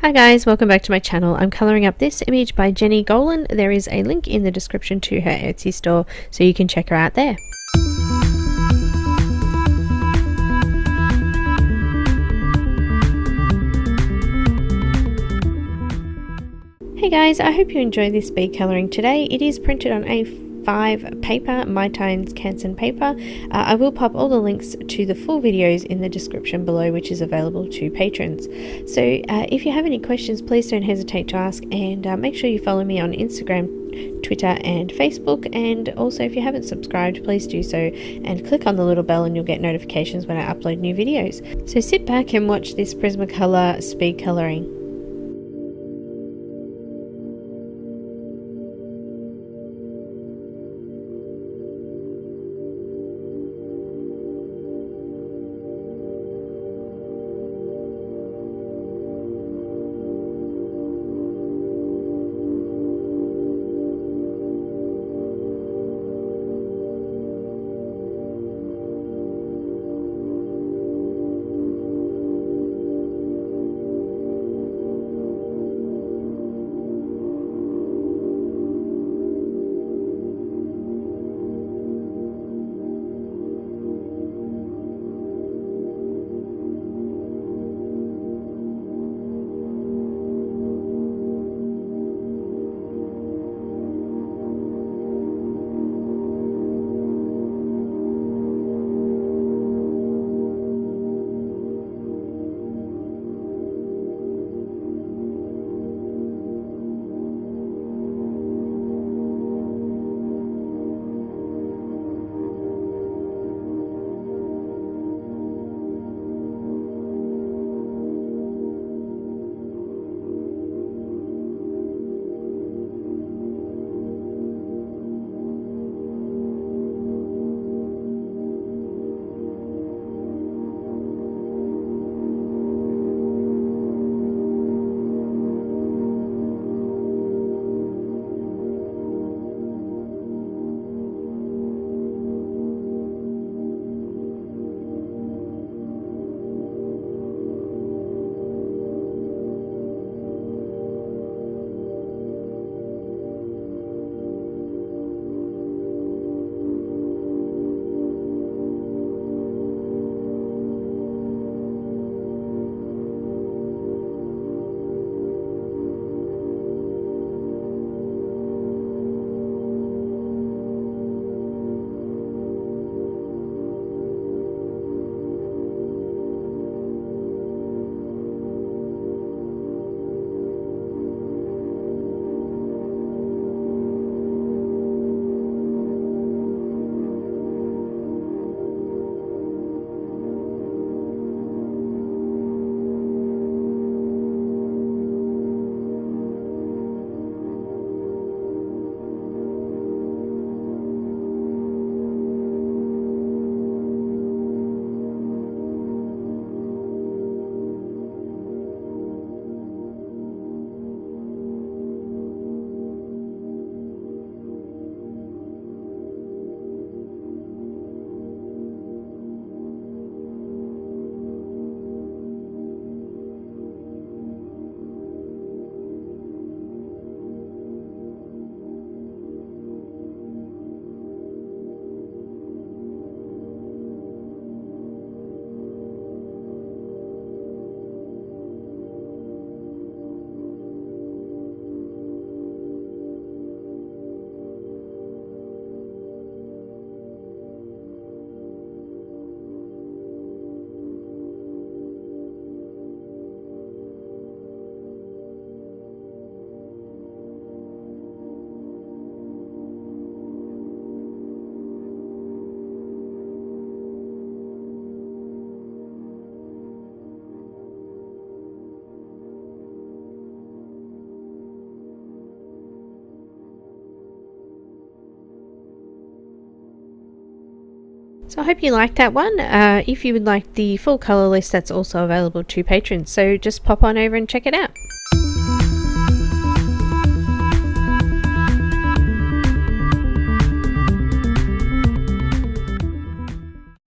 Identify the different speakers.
Speaker 1: Hi guys, welcome back to my channel. I'm colouring up this image by Jenny Gollan. There is a link in the description to her Etsy store so you can check her out there. Hey guys, I hope you enjoyed this bead colouring today. It is printed on A5 paper, My Times Canson paper. I will pop all the links to the full videos in the description below, which is available to patrons. So if you have any questions, please don't hesitate to ask, and make sure you follow me on Instagram, Twitter and Facebook. And also, if you haven't subscribed, please do so and click on the little bell and you'll get notifications when I upload new videos. So sit back and watch this Prismacolor speed colouring. So I hope you liked that one. If you would like the full colour list, that's also available to patrons. So just pop on over and check it out.